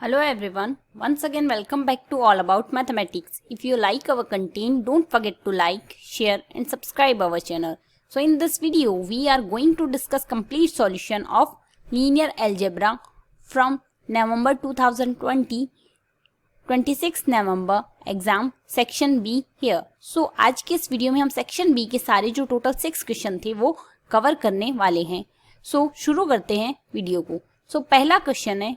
Hello everyone, once again welcome back to All About Mathematics. If you like our content, don't forget to like, share and subscribe our channel. So in this video, we are going to discuss complete solution of linear algebra from November 2020, 26 November exam section B here. So आज के इस video में हम section B के सारे जो total 6 question थे वो कवर करने वाले हैं. So शुरू करते हैं वीडियो को. So पहला क्वेश्चन है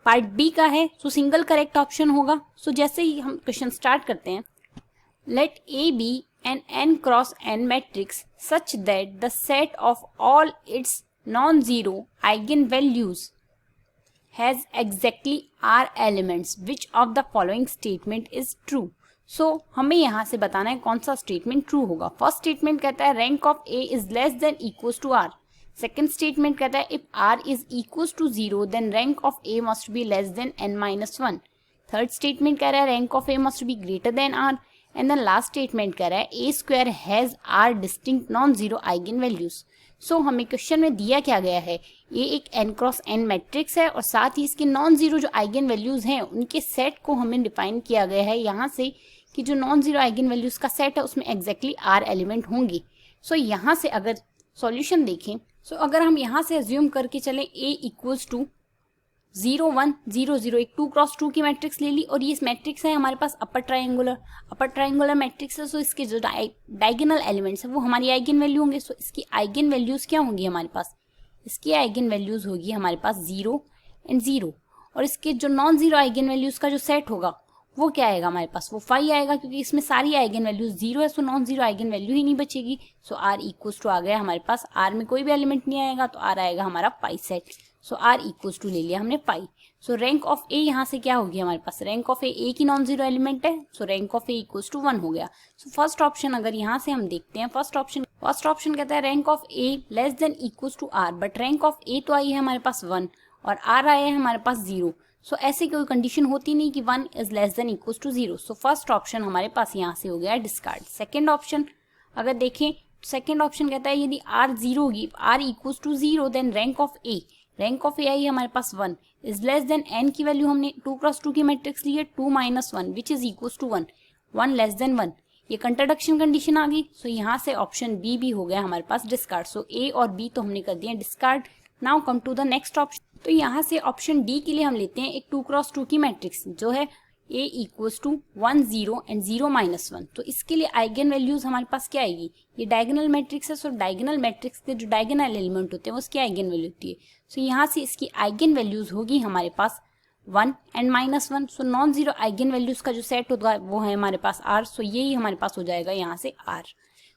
पार्ट बी का है. सो सिंगल करेक्ट ऑप्शन होगा. सो जैसे ही हम क्वेश्चन स्टार्ट करते हैं, let a be an n cross n matrix such that the set of all its non zero eigenvalues has exactly r elements which of the following statement is true. So हमें यहाँ से बताना है कौन सा statement true होगा. First statement कहता है rank of a is less than equals to r. Second statement कहता है if r is equals to zero then rank of a must be less than n minus one. Third statement कह रहा है rank of a must be greater than r. And then last statement कह रहा है ए square has r distinct non zero eigenvalues. So हमें question में दिया क्या गया है, ये एक n क्रॉस n मैट्रिक्स है और साथ ही इसके नॉन जीरो जो आइगन वैल्यूज हैं उनके सेट को हमें डिफाइन किया गया है यहाँ से कि जो नॉन जीरो आइगन वैल्यूज का सेट है उसमें एग्जैक्टली आर एलिमेंट होंगे. सो यहाँ से अगर सॉल्यूशन देखें, सो अगर हम यहाँ से अज्यूम करके चले a इक्वल्स टू 0 1 0 0 एक 2 क्रॉस 2 की मैट्रिक्स ले ली और ये इस मैट्रिक्स है हमारे पास अपर ट्राइंगुलर मैट्रिक्स है. सो इसके जो डायगोनल एलिमेंट्स है वो हमारी आइगन वैल्यू होंगे. सो इसकी आइगन वैल्यूज क्या होंगी हमारे पास, इसकी आइगन वैल्यूज होगी हमारे पास 0 एंड 0 और इसके जो नॉन जीरो आइगन वैल्यूज का जो सेट होगा वो क्या आएगा हमारे पास, वो 5 आएगा क्योंकि इसमें सारी आइगन वैल्यूज 0 है. So non zero eigenvalue ही नहीं बचेगी. सो r इक्वल्स टू आ गया हमारे पास. r में कोई भी एलिमेंट नहीं आएगा तो r आएगा हमारा 5 set. So r equals to ले लिया हमने 5. सो रैंक ऑफ a यहाँ से क्या होगी हमारे पास, रैंक ऑफ a की नॉन जीरो एलिमेंट है. So rank of a equals to 1 हो गया. सो फर्स्ट ऑप्शन अगर यहाँ से हम देखते हैं, फर्स्ट ऑप्शन कहता है rank of a less than equals to r. But rank of a तो आई है हमारे पास 1 और r आया है हमारे पास 0. सो ऐसी कोई कंडीशन होती नहीं कि 1 is less than equals to 0. So first option हमारे पास यहाँ से हो गया डिस्कार्ड. सेकंड ऑप्शन अगर देखें, सेकंड ऑप्शन कहता है यदि r 0 होगी, r equals to 0 then rank of a I हमारे पास 1 इज लेस देन n की वैल्यू हमने 2 क्रॉस 2 की मैट्रिक्स ली है 2 minus 1 which is equals to 1 less than 1. ये कंट्राडिक्शन कंडीशन आ गई. सो यहाँ से ऑप्शन बी भी हो गया हमारे पास डिस्कार्ड. सो a और b तो हमने कर दिया discard. Now come to the next option. तो यहाँ से ऑप्शन डी के लिए हम लेते हैं एक 2 क्रॉस 2 की मैट्रिक्स जो है a equals to 1 0 and 0 minus 1. तो इसके लिए आइगन वैल्यूज हमारे पास क्या आएगी, ये डायगोनल मैट्रिक्स है. सो डायगोनल मैट्रिक्स के जो डायगोनल एलिमेंट होते हैं वो उसकी आइगन वैल्यू होती है. सो यहाँ से इसकी आइगन वैल्यूज होगी हमारे पास 1 and minus 1. So non zero eigen values का जो सेट होगा वो है हमारे पास r. सो यही हमारे पास हो जाएगा यहाँ से r.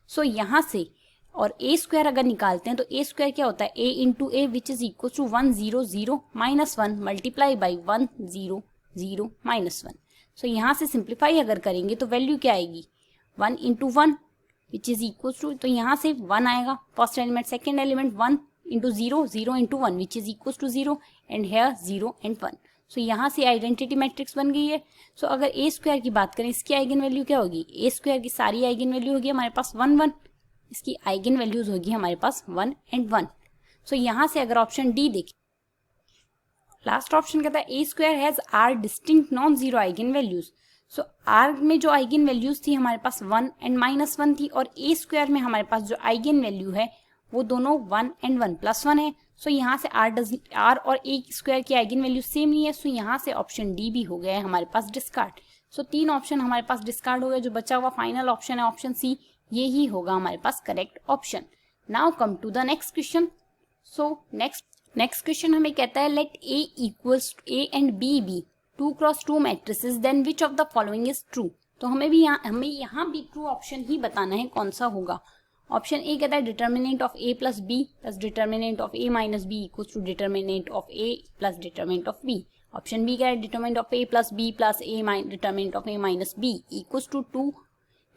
सो यहाँ से और a स्क्वायर अगर निकालते हैं तो a स्क्वायर क्या होता है, a into A which is equal to 1 0 0 minus 1 multiply by 1 0 0 minus 1. So यहाँ से सिंप्लीफाई अगर करेंगे तो वैल्यू क्या आएगी 1 into 1 which is equal to, तो यहाँ से 1 आएगा first element. Second element 1 into 0 0 into 1 which is equal to 0 and here 0 and 1. So यहाँ से आइडेंटिटी मैट्रिक्स बन गई है. सो अगर a स्क्वायर की बात करें, इसकी आइगन वैल्यू क्या होगी, a स्क्वायर की सारी आइगन वैल्यू होगी हमारे पास 1 1. इसकी आइगन वैल्यूज होगी हमारे पास 1 एंड 1. सो यहाँ से अगर ऑप्शन डी देखें, लास्ट ऑप्शन कहता है ए square has r distinct non zero eigenvalues. So r में जो आइगन वैल्यूज थी हमारे पास 1 एंड माइनस 1 थी और ए स्क्वायर में हमारे पास जो आइगन वैल्यू है वो दोनों 1 एंड 1 प्लस 1 है. सो यहाँ से आर और ए स्क्वायर की आइगन वैल्यू सेम नहीं है. सो यहाँ से ऑप्शन डी भी हो गया है हमारे पास डिस्कार्ड. सो 3 ऑप्शन हमारे पास डिस्कार्ड हो गए. जो बचा हुआ फाइनल ऑप्शन है ऑप्शन सी, ये ही होगा हमारे पास correct option. Now come to the next question. So next question हमें कहता है let a equals a and b be 2 cross 2 matrices then which of the following is true. तो हमें यहाँ भी ट्रू ऑप्शन ही बताना है कौन सा होगा. ऑप्शन ए कहता है determinant of a plus B plus determinant of a minus B equals to determinant of a plus determinant of b. Option B कहता है determinant of a plus b plus a determinant of a minus b equals to 2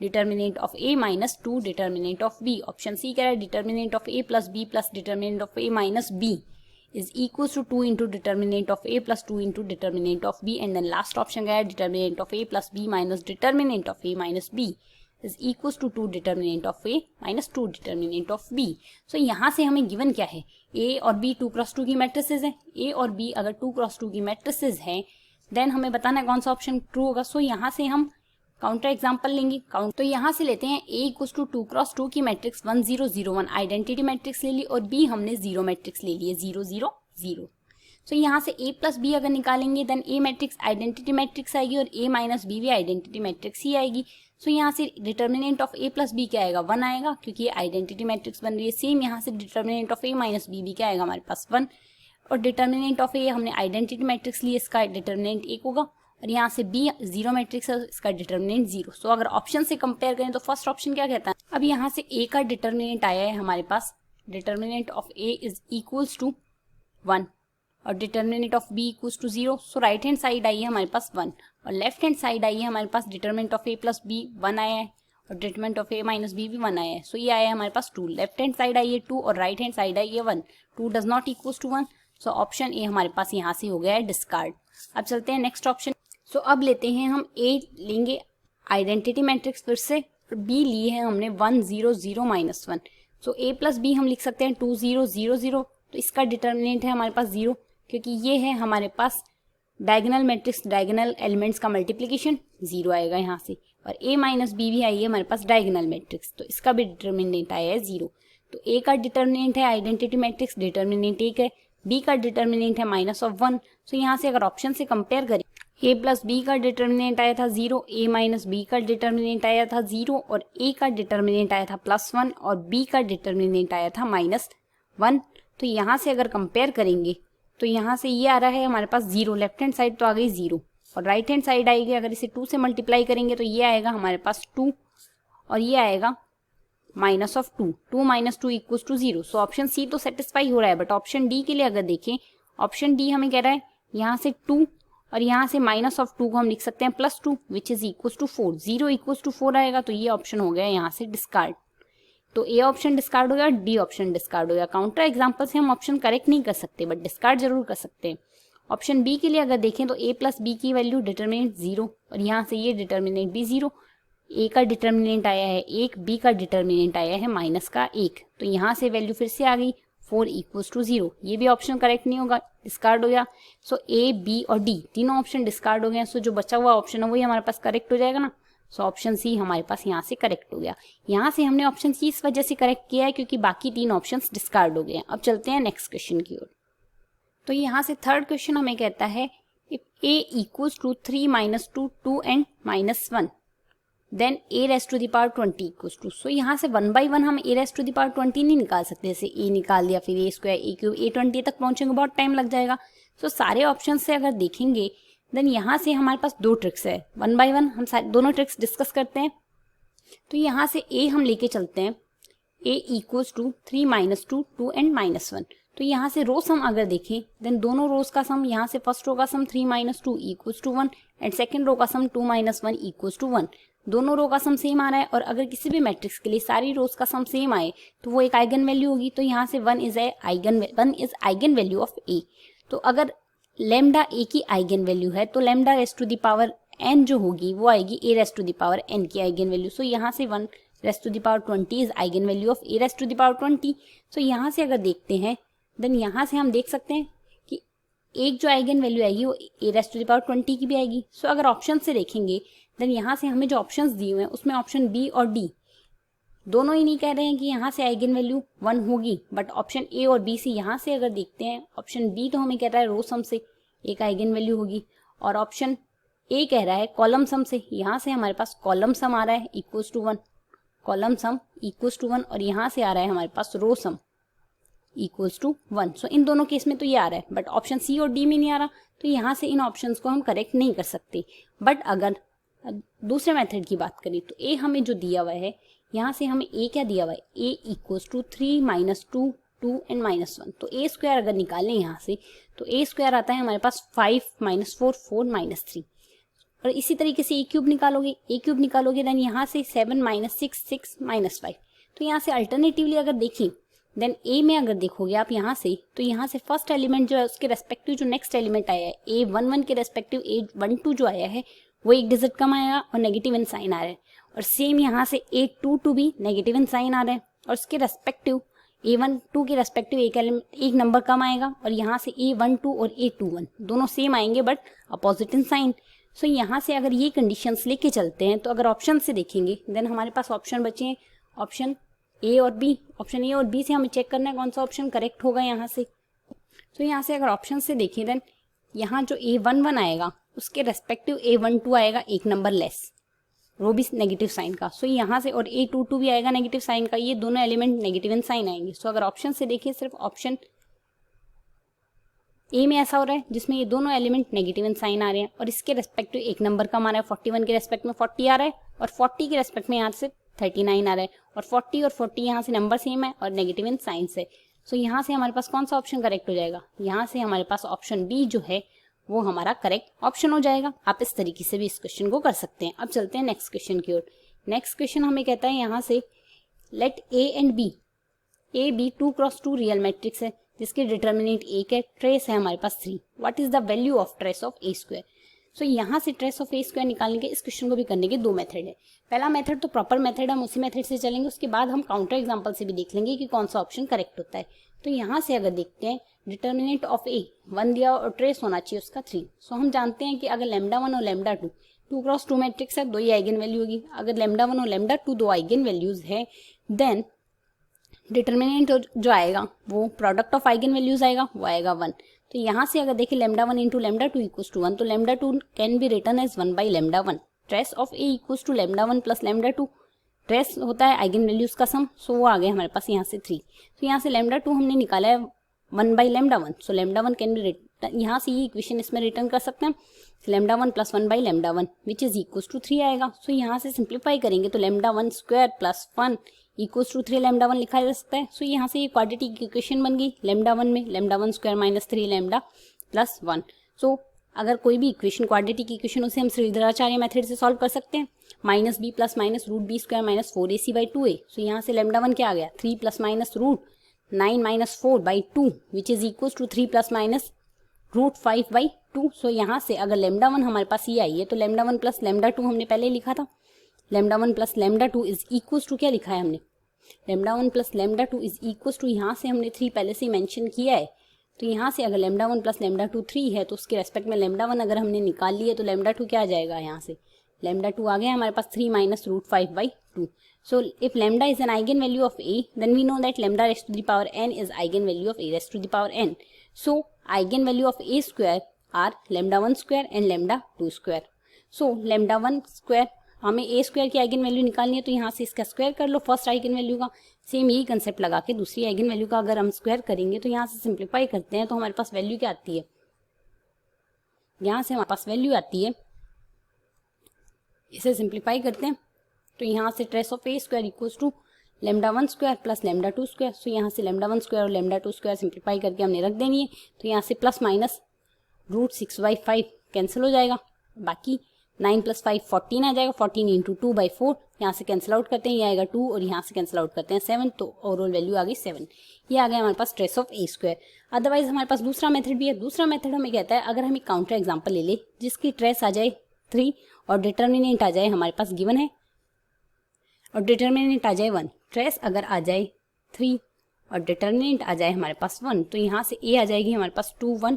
determinant of a minus 2 determinant of b. Option C कह रहा है determinant of a plus b plus determinant of a minus b is equals to 2 into determinant of a plus 2 into determinant of b. And then last option कह रहा है determinant of a plus b minus determinant of a minus b is equal to 2 determinant of a minus 2 determinant of b. So यहाँ से हमें given क्या है, ए और B 2x2 की मैट्रिसेस है। ए और बी अगर 2x2 की मैट्रिसेस हैं देन हमें बताना है कौन सा ऑप्शन ट्रू होगा। सो यहाँ से हम काउंटर एग्जांपल लेंगे। तो यहाँ से लेते हैं ए इक्वल टू 2x2 की मैट्रिक्स 1 0 0 1 आइडेंटिटी मैट्रिक्स ले ली और बी हमने 0 मैट्रिक्स ले ली है 0 0 0। सो यहाँ से a प्लस बी अगर निकालेंगे then a matrix identity matrix आएगी और a माइनस बी भी आइडेंटिटी मैट्रिक्स ही आएगी। सो यहाँ से determinant of a plus B क्या आएगा 1 आएगा क्योंकि ये आइडेंटिटी मैट्रिक्स बन रही है। सेम यहाँ से determinant of a minus B भी क्या आएगा हमारे पास 1 और डिटर्मिनेंट ऑफ a हमने आइडेंटिटी मैट्रिक्स ली, इसका डिटर्मिनेंट 1 होगा और यहाँ से b 0 मैट्रिक्स है, इसका डिटर्मिनेंट 0। सो अगर ऑप्शन से कंपेयर करें तो फर्स्ट ऑप्शन क्या कहता है, अब यहाँ से a का डिटर्मिनेंट आया है हमारे पास, determinant of a is equals to 1 और determinant of b equals to 0। So right hand side आई है हमारे पास 1 और लेफ्ट हैंड साइड आई है हमारे पास determinant of a plus b 1 आया है और determinant of a minus B भी 1 आया है। सो ये आया है हमारे पास 2, लेफ्ट हैंड साइड आई है 2 और राइट हैंड साइड आई है 1, 2 does not equals to 1। So option A हमारे पास यहाँ से हो गया है डिस्कार्ड। अब चलते हैं नेक्स्ट ऑप्शन। सो अब लेते हैं हम a लेंगे आइडेंटिटी मैट्रिक्स फिर से और b ली है हमने 1 0 0 minus 1। So a plus B हम लिख सकते हैं 2 0 0 0, तो इसका डिटर्मिनेंट है हमारे पास 0 क्योंकि ये है हमारे पास डायगोनल मैट्रिक्स, डायगोनल एलिमेंट्स का मल्टीप्लिकेशन 0 आएगा यहाँ से और a माइनस बी भी आई है हमारे पास डायगोनल मैट्रिक्स, तो इसका भी डिटर्मिनेंट आया है 0। तो a का डिटर्मिनेंट है आइडेंटिटी मैट्रिक्स, डिटर्मिनेंट 1 है, b का डिटर्मिनेंट है माइनस ऑफ 1। सो यहाँ से अगर ऑप्शन से कंपेयर करें a प्लस बी का डिटर्मिनेंट आया था 0, a माइनस बी का डिटर्मिनेंट आया था 0 और a का डिटर्मिनेंट आया था +1 और b का डिटर्मिनेंट आया था -1। तो यहाँ से अगर कंपेयर करेंगे तो यहाँ से ये आ रहा है हमारे पास 0, लेफ्ट हैंड साइड तो आ गई 0 और राइट हैंड साइड आएगी, अगर इसे 2 से मल्टीप्लाई करेंगे तो ये आएगा हमारे पास 2 और ये आएगा minus of 2, 2 minus 2 equals to 0। So option C तो सेटिस्फाई हो रहा है, बट ऑप्शन डी के लिए अगर देखें, ऑप्शन डी हमें कह रहा है यहाँ से 2 और यहाँ से माइनस ऑफ 2 को हम लिख सकते हैं +2 which is equals to 4, 0 equals to 4 आएगा, तो ये ऑप्शन हो गया यहाँ से डिस्कार्ड। तो ए ऑप्शन डिस्कार्ड हो गया, डी ऑप्शन डिस्कार्ड हो गया। काउंटर एग्जाम्पल से हम ऑप्शन करेक्ट नहीं कर सकते बट डिस्कार्ड जरूर कर सकते हैं। ऑप्शन बी के लिए अगर देखें तो a प्लस बी की वैल्यू डिटर्मिनेंट 0 और यहाँ से ये डिटर्मिनेंट भी 0, a का डिटर्मिनेंट आया है 1, b का डिटर्मिनेंट आया है -1, तो यहाँ से वैल्यू फिर से आ गई 4 इक्वल्स टू 0, ये भी ऑप्शन करेक्ट नहीं होगा, डिस्कार्ड हो गया। सो ए, बी और डी तीनों ऑप्शन डिस्कार्ड हो गए। सो जो बचा हुआ ऑप्शन है वही हमारे पास करेक्ट हो जाएगा ना। सो ऑप्शन सी हमारे पास यहाँ से करेक्ट हो गया। यहाँ से हमने ऑप्शन सी इस वजह से करेक्ट किया है क्योंकि बाकी 3 ऑप्शन डिस्कार्ड हो गए हैं। अब चलते हैं नेक्स्ट क्वेश्चन की ओर। तो यहाँ से थर्ड क्वेश्चन हमें कहता है if a equals to 3 - 2 2 and -1 देन a raise to the power 20 equals to. So यहाँ से 1 by 1 हम a raise to the power 20 नहीं निकाल सकते, जैसे a निकाल दिया फिर a square a cube, a20 तक पहुंचेंगे बहुत टाइम लग जाएगा। सो सारे ऑप्शन से अगर देखेंगे देन यहाँ से हमारे पास 2 ट्रिक्स है, 1 by 1 हम दोनों ट्रिक्स डिस्कस करते हैं। तो यहाँ से a हम लेके चलते हैं, a इक्वल्स टू 3 - 2 2 and -1। तो यहाँ से रोज हम अगर देखें देन दोनों रोज का सम, यहाँ से फर्स्ट रो का sum 3 - 2 equals to 1 and second row का सम 2 - 1 इक्वल्स टू 1। दोनों रो का सम सेम आ रहा है और अगर किसी भी मैट्रिक्स के लिए सारी रोज का सम सेम आए तो वो एक आइगन वैल्यू होगी। तो यहाँ से 1 is eigen value of a। तो अगर लैम्डा a की आइगन वैल्यू है तो lambda raise to the power n जो होगी वो आएगी a raise to the power n की आइगन वैल्यू। सो यहाँ से 1 raise to the power 20 is eigen value of a raise to the power 20। So यहाँ से अगर देखते हैं देन यहाँ से हम देख सकते हैं कि एक जो आइगन वैल्यू आएगी वो a raise to the power 20 की भी आएगी। सो अगर ऑप्शन से देखेंगे देन यहाँ से हमें जो ऑप्शंस दिए हुए हैं उसमें ऑप्शन बी और डी दोनों ही नहीं कह रहे हैं कि यहाँ से आइगन वैल्यू 1 होगी, बट ऑप्शन ए और बी से यहाँ से अगर देखते हैं ऑप्शन बी तो हमें कह रहा है रो सम से एक आइगन वैल्यू होगी और ऑप्शन ए कह रहा है कॉलम सम से, यहाँ से हमारे पास कॉलम सम आ रहा है equals to 1, column sum equals to 1 और यहाँ से आ रहा है हमारे पास रो सम इक्वल्स टू 1। सो इन दोनों केस में तो ये आ रहा है बट ऑप्शन सी और डी में नहीं आ रहा, तो यहाँ से इन ऑप्शंस को हम करेक्ट नहीं कर सकते। बट अगर दूसरे मेथड की बात करें तो ए हमें जो दिया हुआ है, यहाँ से हमें ए क्या दिया हुआ है, ए इक्वल्स टू 3 - 2 2 and -1। तो ए स्क्वायर अगर निकालें यहाँ से तो ए स्क्वायर आता है हमारे पास 5 - 4 4 - 3 और इसी तरीके से ए क्यूब निकालोगे देन यहाँ से 7 - 6 6 - 5। तो यहाँ से अल्टरनेटिवली अगर देखें देन ए में अगर देखोगे आप यहाँ से तो यहाँ से फर्स्ट एलिमेंट जो है उसके रेस्पेक्टिव जो नेक्स्ट एलिमेंट आया है A11 के रेस्पेक्टिव A12 जो आया है वो एक डिजिट कम आएगा और नेगेटिव इन साइन आ रहा है। और सेम यहाँ से A22 भी नेगेटिव इन साइन आ रहा है और उसके रेस्पेक्टिव A12 के रेस्पेक्टिव एक नंबर कम आएगा और यहाँ से A12 और A21 दोनों सेम आएंगे बट अपोजिट इन साइन। सो यहाँ से अगर ये कंडीशंस लेके चलते हैं तो अगर ऑप्शन से देखेंगे देन हमारे पास ऑप्शन बचे हैं ऑप्शन ए और बी। ऑप्शन ए और बी से हमें चेक करना है कौन सा ऑप्शन करेक्ट होगा यहाँ से। तो यहाँ से अगर ऑप्शन से देखें देन यहाँ जो A11 आएगा उसके रेस्पेक्टिव A12 आएगा एक नंबर लेस, वो भी नेगेटिव साइन का। सो यहाँ से और A22 भी आएगा नेगेटिव साइन का, ये दोनों एलिमेंट नेगेटिव इन साइन आएंगे। सो अगर ऑप्शन से देखिए सिर्फ ऑप्शन ए में ऐसा हो रहा है जिसमें ये दोनों एलिमेंट नेगेटिव इन साइन आ रहे हैं और इसके रेस्पेक्टिव एक नंबर कम आ रहा है। 41 के रेस्पेक्ट में 40 आ रहा है और 40 के रेस्पेक्ट में यहाँ से 39 आ रहा है और 40 और 40 यहाँ से नंबर सेम है और नेगेटिव इन साइन से। सो यहाँ से हमारे पास कौन सा ऑप्शन करेक्ट हो जाएगा, यहाँ से हमारे पास ऑप्शन बी जो है वो हमारा करेक्ट ऑप्शन हो जाएगा। आप इस तरीके से भी इस क्वेश्चन को कर सकते हैं। अब चलते हैं नेक्स्ट क्वेश्चन की ओर। नेक्स्ट क्वेश्चन हमें कहता है यहाँ से let A and B, A B 2x2 real matrix है जिसकी डिटर्मिनेंट 1 है, ट्रेस है हमारे पास 3। What is the value of trace of A square. So यहाँ से ट्रेस ऑफ ए स्क्वायर निकालने के इस क्वेश्चन को भी करने के दो मेथड है। पहला मेथड तो प्रॉपर मेथड, हम उसी मेथड से चलेंगे, उसके बाद हम काउंटर एग्जांपल से भी देख लेंगे कि कौन सा ऑप्शन करेक्ट होता है। तो यहाँ से अगर देखते हैं डिटर्मिनेंट ऑफ ए 1 दिया और ट्रेस होना चाहिए उसका 3। सो हम जानते हैं कि अगर λ1 और λ2 2x2 मैट्रिक्स है, दो ही आइगन वैल्यू होगी। अगर λ1 और λ2 दो आइगन वैल्यूज है देन डिटर्मिनेंट जो आएगा वो प्रोडक्ट ऑफ आइगन वैल्यूज आएगा, वो आएगा 1। तो यहाँ से अगर देखें λ1 इंटू λ2 इक्वल्स टू 1, तो λ2 can be written as 1 by λ1। Trace of A equals to λ1 plus λ2, trace होता है आइगन वैल्यूज का सम, सो वो आ गया हमारे पास यहाँ से 3। तो यहाँ से λ2 हमने निकाला है 1 by λ1, so λ1 can be written, यहाँ से ये इक्वेशन इसमें रिटर्न कर सकते हैं λ1 plus 1 by λ1 which is equals to 3 आएगा। सो यहाँ से सिंप्लीफाई करेंगे तो λ1 स्क्वायर प्लस 1 इक्वल्स टू 3 λ1 लिखा जा सकता है। सो यहाँ से ये क्वाड्रेटिक इक्वेशन बन गई λ1 में λ1 स्क्वायर माइनस 3 λ प्लस 1। सो अगर कोई भी इक्वेशन क्वाड्रेटिक इक्वेशन उसे हम श्रीधराचार्य मेथड से सॉल्व कर सकते हैं, minus B plus minus root B square minus 4ac by 2a। So यहाँ से λ1 क्या आ गया 3 plus minus root 9 minus 4 by 2 which is equals to 3 plus minus root 5 by 2। So यहाँ से अगर λ1 हमारे पास ये आई है तो λ1 प्लस λ2 हमने पहले लिखा था, λ1 प्लस λ2 इज इक्वल्स टू क्या लिखा है हमने λ1 प्लस λ2 इज इक्वल्स टू, यहाँ से हमने 3 पहले से मेंशन किया है। तो यहाँ से अगर λ1 प्लस λ2 3 है तो उसके रेस्पेक्ट में λ1 अगर हमने निकाल लिया तो λ2 क्या आ जाएगा, यहाँ से λ2 आ गया हमारे पास 3 minus root 5 by 2। So if λ is an eigen value of a then we know that λ raised to the power n is eigen value of a raised to the power n। So eigen value of a square are λ1 square and λ2 square. So λ1 square हमें a square की eigen value निकालनी है तो यहाँ से इसका square कर लो first eigen value का। सेम यही कंसेप्ट लगा के दूसरी आइगन वैल्यू का अगर हम स्क्वायर करेंगे तो यहाँ से सिंप्लीफाई करते हैं तो हमारे पास वैल्यू क्या आती है, यहाँ से हमारे पास वैल्यू आती है, इसे सिंप्लीफाई करते हैं तो यहाँ से trace of A square equals to λ1 square plus λ2 square. So यहाँ से λ1 स्क्वायर और λ2 स्क्वायर सिंप्लीफाई करके हमने रख देनी है। तो यहाँ से plus minus root 6 by 5 cancel हो जाएगा, बाकी 9 प्लस 5 14 आ जाएगा, 14 इंटू 2 बाई 4 यहाँ से कैंसिल आउट करते हैं, ये आएगा 2 और यहाँ से कैंसिल आउट करते हैं 7, तो ओवरऑल वैल्यू आ गई 7। ये आ गया हमारे पास trace of A square. Otherwise हमारे पास दूसरा मेथड भी है। दूसरा मेथड हमें कहता है अगर हम एक काउंटर एग्जाम्पल ले ले जिसकी ट्रेस आ जाए 3 और डिटर्मिनेंट आ जाए हमारे पास गिवन है और डिटर्मिनेंट आ जाए 1, ट्रेस अगर आ जाए 3 और डिटर्मिनेंट आ जाए हमारे पास 1 तो यहाँ से ए आ जाएगी हमारे पास 2 1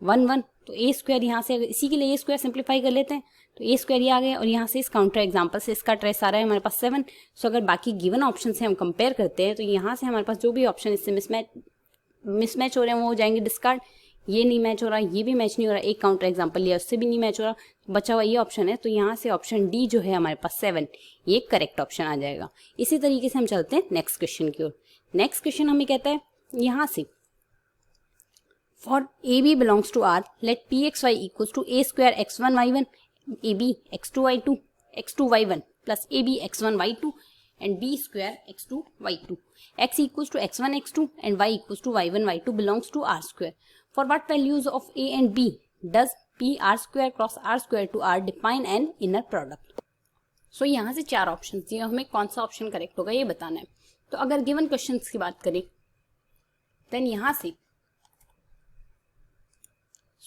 1 1। तो ए स्क्वायर यहाँ से इसी के लिए ए स्क्वायर सिंप्लीफाई कर लेते हैं तो ए स्क्वायर ये आ गया और यहाँ से इस काउंटर एग्जांपल से इसका ट्रेस आ रहा है हमारे पास 7। सो अगर बाकी गिवन ऑप्शन से हम कंपेयर करते हैं तो यहाँ से हमारे पास जो भी ऑप्शन इससे मिसमैच हो रहे हैं वो हो जाएंगे डिस्कार्ड। ये नहीं मैच हो रहा, ये भी मैच नहीं हो रहा, एक काउंटर एग्जाम्पल लिया उससे भी नहीं मैच हो रहा, बचा हुआ ये ऑप्शन है। तो यहाँ से ऑप्शन डी जो है हमारे पास 7 ये करेक्ट ऑप्शन आ जाएगा। इसी तरीके से हम चलते हैं नेक्स्ट क्वेश्चन की ओर। नेक्स्ट क्वेश्चन हमें कहता है यहाँ से for A B belongs to R let P X Y equals to A square x1 y1 A B x2 y2 x2 y1 plus A B x1 y2 and b square x2 y2 x equals to x1 x2 and y equals to y1 y2 belongs to r square. For what values of a and b does p r square cross r square to r define an inner product? So यहाँ से 4 option दिए, हमें कौन सा option correct होगा ये बताना है। तो अगर गिवन क्वेश्चंस की बात करें देन यहाँ से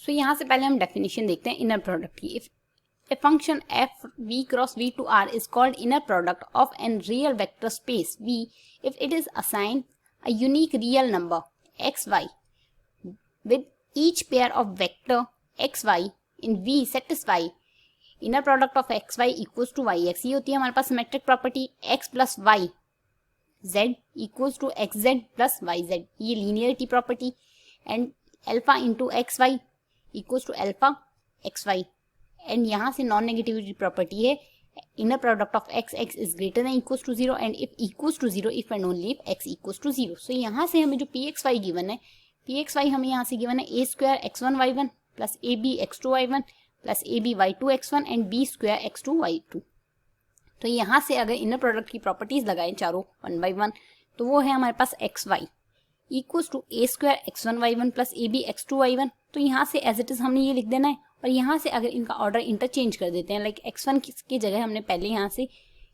यहाँ से पहले हम डेफिनेशन देखते हैं इनर प्रोडक्ट की। If A function f v cross v to r is called inner product of an real vector space V if it is assigned a unique real number xy with each pair of vector xy in V satisfy inner product of xy equals to yx। ये होती है हमारे पास symmetric property x plus Y z equals to xz plus yz, ये linearity property. And alpha into X Y equals to alpha X Y. And यहाँ से non negativity property है inner product of X X is greater than equals to zero and if equals to zero if and only if X equals to zero. So यहाँ से हमें जो P X Y given है, P X Y हमें यहाँ से given है ए square X one Y one plus A B X two Y one plus A B Y two X one and B square X two Y two. तो यहाँ से अगर inner product की properties लगाएं चारों वन बाई वन, तो वो है हमारे पास X Y equals to A square X one Y one plus A B X two Y one. तो यहाँ से एज इट इज हमने ये लिख देना है और यहाँ से अगर इनका ऑर्डर इंटरचेंज कर देते हैं, लाइक एक्स वन की जगह हमने पहले यहाँ से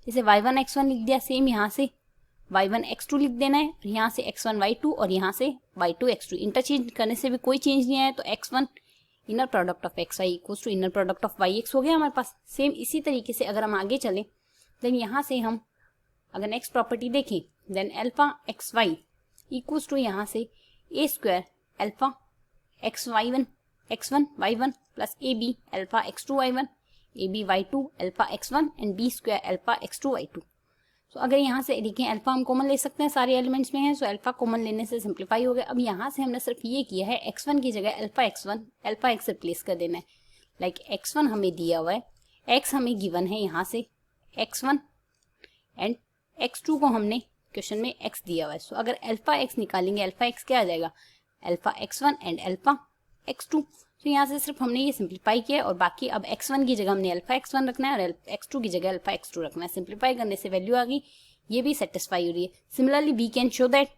जैसे वाई वन एक्स वन लिख दिया, सेम यहाँ से वाई वन एक्स टू लिख देना है और यहाँ से एक्स वन वाई टू और यहाँ से Y two X two. Interchange करने से भी कोई चेंज नहीं आया, तो X one inner product of X Y equals to inner product of Y X हो गया हमारे पास। सेम इसी तरीके से अगर हम आगे चलें देन यहाँ से हम अगर नेक्स्ट प्रॉपर्टी देखें then alpha X Y equals to यहाँ से A square alpha X one Y one plus A B alpha X two Y one A B Y two alpha X one and B square alpha X two Y two. So अगर यहाँ से देखें alpha हम common ले सकते हैं, सारे elements में है, सो अल्फा कॉमन लेने से सिंप्लीफाई हो गया। अब यहाँ से हमने सिर्फ ये किया है एक्स वन की जगह अल्फा एक्स रिप्लेस कर देना है। लाइक एक्स वन हमें दिया हुआ है, एक्स हमें गिवन है यहाँ से X one and X two को हमने क्वेश्चन में एक्स दिया हुआ है। सो अगर अल्फा एक्स निकालेंगे, अल्फा एक्स क्या आ जाएगा alpha X one and alpha X two. तो यहाँ से सिर्फ हमने ये सिंप्लीफाई किया और बाकी अब एक्स वन की जगह हमने अल्फा एक्स वन रखना है और एक्स टू की जगह अल्फा एक्स टू रखना है। सिंप्लीफाई करने से वैल्यू आ गई, ये भी सेटिस्फाई हो रही है। Similarly we can show that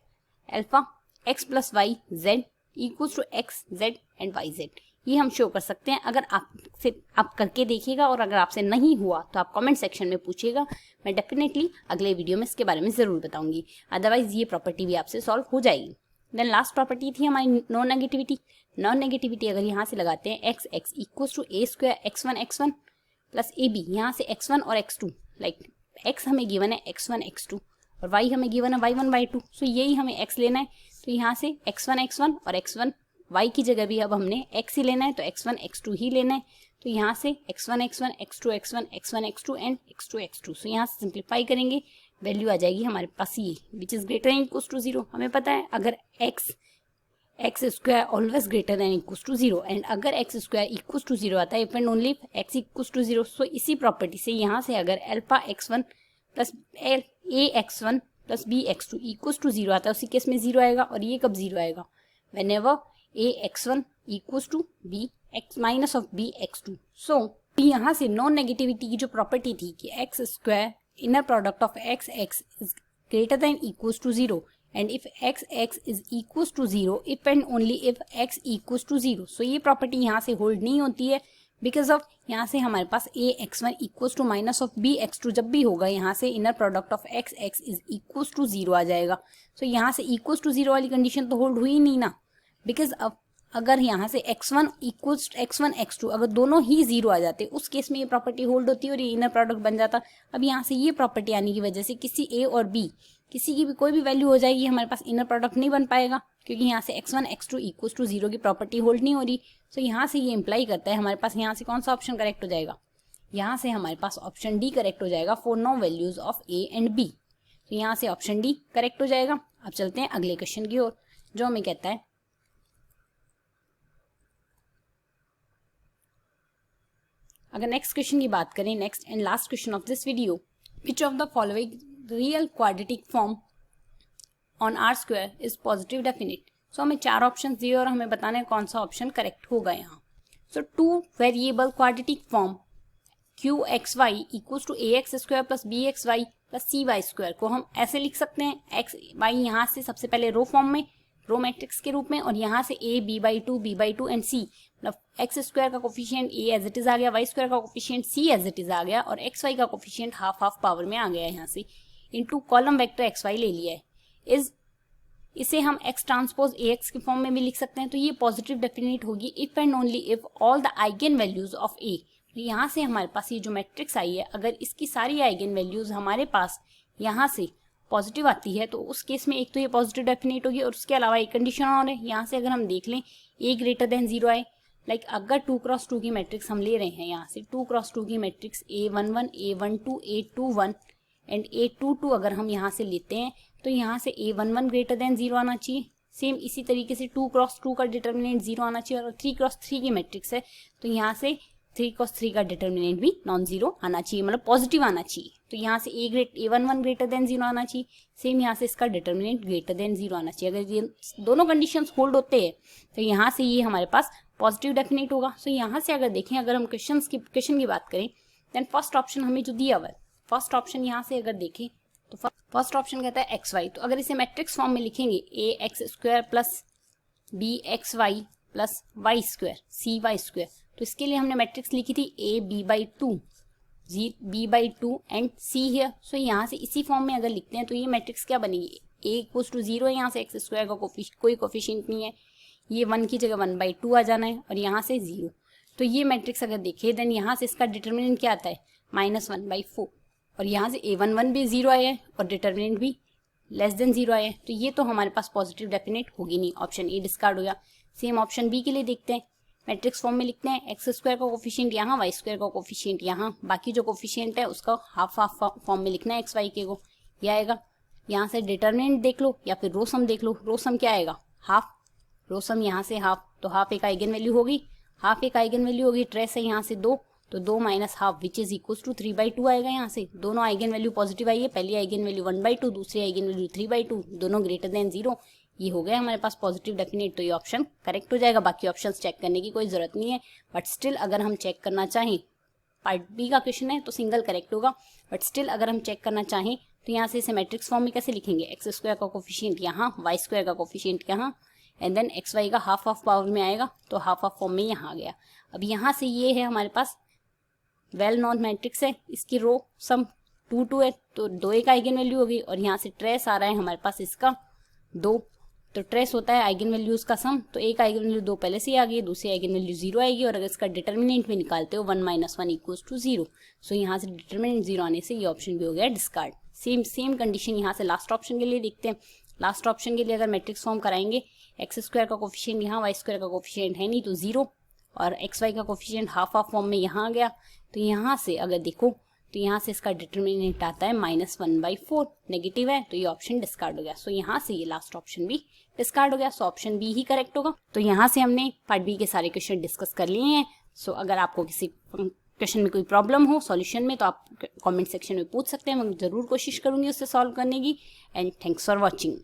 alpha X plus Y Z equals to X Z and Y Z, ये हम शो कर सकते हैं। अगर आप करके देखिएगा और अगर आपसे नहीं हुआ तो आप कमेंट सेक्शन में पूछिएगा, मैं डेफिनेटली अगले वीडियो में इसके बारे में ज़रूर बताऊंगी। अदरवाइज ये प्रॉपर्टी भी आपसे सॉल्व हो जाएगी। देन लास्ट प्रॉपर्टी थी हमारी नॉन नेगेटिविटी। नॉन नेगेटिविटी अगर यहाँ से लगाते हैं X X equals to A square X one plus A B, यहाँ से एक्स वन और एक्स टू, लाइक एक्स हमें गिवन है एक्स वन एक्स टू और वाई हमें गिवन है Y one Y two. So यही हमें एक्स लेना है, तो यहाँ से एक्स वन और एक्स वन वाई की जगह भी अब हमने एक्स ही लेना है, तो एक्स वन एक्स टू ही लेना है। तो यहाँ से X one X two X one X two and X two. So यहाँ से सिंप्लीफाई करेंगे, वैल्यू आ जाएगी हमारे पास ये which is greater than equals to zero. हमें पता है अगर X square always greater than equals to zero and अगर X square equals to zero आता है if and only if X equals to zero. So इसी प्रॉपर्टी से यहाँ से अगर alpha X one plus A X one plus B X two equals to zero आता है, उसी केस में जीरो आएगा। और ये कब जीरो आएगा whenever A X one equals to B X minus of B X two. So यहाँ से नॉन नेगेटिविटी की जो प्रॉपर्टी थी कि X square inner product of x x is greater than equals to 0 and if x x is equals to 0 if and only if x equals to 0। so ये property यहाँ से hold नहीं होती है बिकॉज ऑफ यहाँ से हमारे पास a x1 equals to minus of b x2 जब भी होगा यहाँ से inner product of x x is equals to 0 आ जाएगा। सो यहाँ से इक्वल्स टू 0 वाली कंडीशन तो होल्ड हुई नहीं ना, बिकॉज अब अगर यहाँ से x1 इक्वल्स x1 x2 अगर दोनों ही 0 आ जाते उस केस में ये प्रॉपर्टी होल्ड होती और ये इनर प्रोडक्ट बन जाता। अब यहाँ से ये प्रॉपर्टी आने की वजह से किसी a और b किसी की भी कोई भी वैल्यू हो जाएगी, हमारे पास इनर प्रोडक्ट नहीं बन पाएगा क्योंकि यहाँ से x1 x2 इक्वल्स टू 0 की प्रॉपर्टी होल्ड नहीं हो रही। सो यहाँ से ये इंप्लाई करता है हमारे पास यहाँ से कौन सा ऑप्शन करेक्ट हो जाएगा, यहाँ से हमारे पास ऑप्शन डी करेक्ट हो जाएगा for no values of a and b। तो यहाँ से ऑप्शन डी करेक्ट हो जाएगा। अब चलते हैं अगले क्वेश्चन की ओर जो हमें कहता है अगर नेक्स्ट क्वेश्चन की बात करें, next and last question of this video, which of the following real quadratic form on R square is positive definite. So हमें चार ऑप्शन दिए और हमें बताना है कौन सा ऑप्शन करेक्ट होगा यहाँ। So two variable quadratic form Q X Y equals to A X square plus B X Y plus C Y square को हम ऐसे लिख सकते हैं एक्स वाई यहाँ से सबसे पहले रो फॉर्म में, रो मैट्रिक्स के रूप में, और यहाँ से a b/2 एंड c, मतलब एक्स स्क्वायर का coefficient a as it is आ गया, वाई स्क्वायर का coefficient c as it is आ गया और एक्स वाई का कोफिशिएंट हाफ हाफ पावर में आ गया यहाँ से into column vector X Y ले लिया है। इसे हम x ट्रांसपोज ax के फॉर्म में भी लिख सकते हैं। तो ये पॉजिटिव डेफिनेट होगी if and only if all the eigen values of a, यहाँ से हमारे पास ये जो मैट्रिक्स आई है, अगर इसकी सारी आइगन वैल्यूज हमारे पास यहाँ से पॉजिटिव आती है तो उस केस में एक तो ये पॉजिटिव डेफिनेट होगी, और उसके अलावा एक कंडीशन और है। यहाँ से अगर हम देख लें a ग्रेटर देन 0 आए, लाइक अगर 2x2 की मैट्रिक्स हम ले रहे हैं, यहाँ से 2x2 की matrix a11, a12, a21 and a22 अगर हम यहाँ से लेते हैं तो यहाँ से a11 ग्रेटर देन 0 आना चाहिए। सेम इसी तरीके से 2x2 का डिटर्मिनेंट 0 आना चाहिए, और 3x3 की मैट्रिक्स है तो यहाँ से 3x3 का डिटर्मिनेंट भी नॉन जीरो आना चाहिए, मतलब पॉजिटिव आना चाहिए। तो यहाँ से a11 ग्रेटर देन 0 आना चाहिए, सेम यहाँ से इसका डिटर्मिनेंट ग्रेटर देन 0 आना चाहिए। अगर ये दोनों कंडीशंस होल्ड होते हैं तो यहाँ से ये हमारे पास पॉजिटिव डेफिनेट होगा। सो यहाँ से अगर देखें, अगर हम क्वेश्चन की बात करें, देन फर्स्ट ऑप्शन हमें जो दिया हुआ है, फर्स्ट ऑप्शन यहाँ से अगर देखें तो फर्स्ट ऑप्शन कहता है एक्स वाई। तो अगर इसे मैट्रिक्स फॉर्म में लिखेंगे ax² plus bxy plus y² cy², तो इसके लिए हमने मैट्रिक्स लिखी थी ab/2 b/2 and c here. सो यहाँ से इसी फॉर्म में अगर लिखते हैं तो ये मैट्रिक्स क्या बनेगी, a = 0 है, यहाँ से x² का कोई कोफिशिएंट नहीं है, ये 1 की जगह 1/2 आ जाना है, और यहाँ से 0। तो ये मैट्रिक्स अगर देखें देन यहाँ से इसका डिटर्मिनेंट क्या आता है, -1/4, और यहाँ से a11 भी 0 आया है और डिटर्मिनेंट भी लेस देन 0 आया है। तो ये तो हमारे पास पॉजिटिव डेफिनेट होगी नहीं, ऑप्शन ए डिस्कार्ड हो गया। सेम ऑप्शन बी के लिए देखते हैं, मैट्रिक्स फॉर्म में लिखते हैं x² का कोफिशिएंट यहाँ, y² का कोफिशिएंट यहाँ, बाकी जो कोफिशिएंट है उसका हाफ फॉर्म में लिखना है xy के को, यह आएगा। यहाँ से डिटर्मिनेंट देख लो या फिर रो सम देख लो, रो सम क्या आएगा, हाफ, रो सम यहाँ से हाफ, तो हाफ एक आइगन वैल्यू होगी, हाफ एक आइगन वैल्यू होगी, ट्रेस है यहाँ से 2, तो 2 minus half which is equal to 3/2 आएगा। यहाँ से दोनों आइगन वैल्यू पॉजिटिव आई है, पहली आइगन वैल्यू 1/2, दूसरी आइगन वैल्यू 3/2, दोनों ग्रेटर देन 0, ये हो गया हमारे पास पॉजिटिव डेफिनेट। तो ये ऑप्शन करेक्ट हो जाएगा, बाकी ऑप्शंस चेक करने की कोई जरूरत नहीं है, बट स्टिल अगर हम चेक करना चाहें, पार्ट बी का क्वेश्चन है तो सिंगल करेक्ट होगा, बट स्टिल अगर हम चेक करना चाहें तो यहाँ से इसे मैट्रिक्स फॉर्म में कैसे लिखेंगे, x² का कोफिशिएंट यहाँ, y² का कोफिशिएंट यहाँ, एंड देन xy का हाफ पावर में आएगा, तो हाफ फॉर्म में यहाँ आ गया। अब यहाँ से ये है हमारे पास वेल नॉन मैट्रिक्स है, इसकी रो सम 2 है, तो 2 एक आइगन वैल्यू होगी, और यहाँ से ट्रेस आ रहा है हमारे पास इसका 2, तो ट्रेस होता है आइगन वैल्यूज का सम, तो एक आइगन वैल्यू 2 पहले से ही आ गई, दूसरी आइगन वैल्यू 0 आएगी, और अगर इसका डिटर्मिनेंट में निकालते हो 1 - 1 = 0, सो यहाँ से डिटर्मिनेंट 0 आने से ये ऑप्शन भी हो गया डिस्कार्ड। सेम कंडीशन यहाँ से लास्ट ऑप्शन के लिए देखते हैं। लास्ट ऑप्शन के लिए अगर मैट्रिक्स फॉर्म कराएंगे, x² का कोफिशिएंट यहाँ, y² का कोफिशिएंट है नहीं तो 0, और xy का कोफिशिएंट हाफ फॉर्म में यहाँ आ गया। तो यहाँ से अगर देखो तो यहाँ से इसका डिटर्मिनेंट आता है -1/4, नेगेटिव है, तो ये ऑप्शन डिस्कार्ड हो गया। सो यहाँ से ये लास्ट ऑप्शन भी डिस्कार्ड हो गया, सो ऑप्शन बी ही करेक्ट होगा। तो यहाँ से हमने पार्ट बी के सारे क्वेश्चन डिस्कस कर लिए हैं। सो अगर आपको किसी क्वेश्चन में कोई प्रॉब्लम हो सॉल्यूशन में तो आप कमेंट सेक्शन में पूछ सकते हैं, मैं जरूर कोशिश करूंगी उससे सॉल्व करने की। And thanks for watching.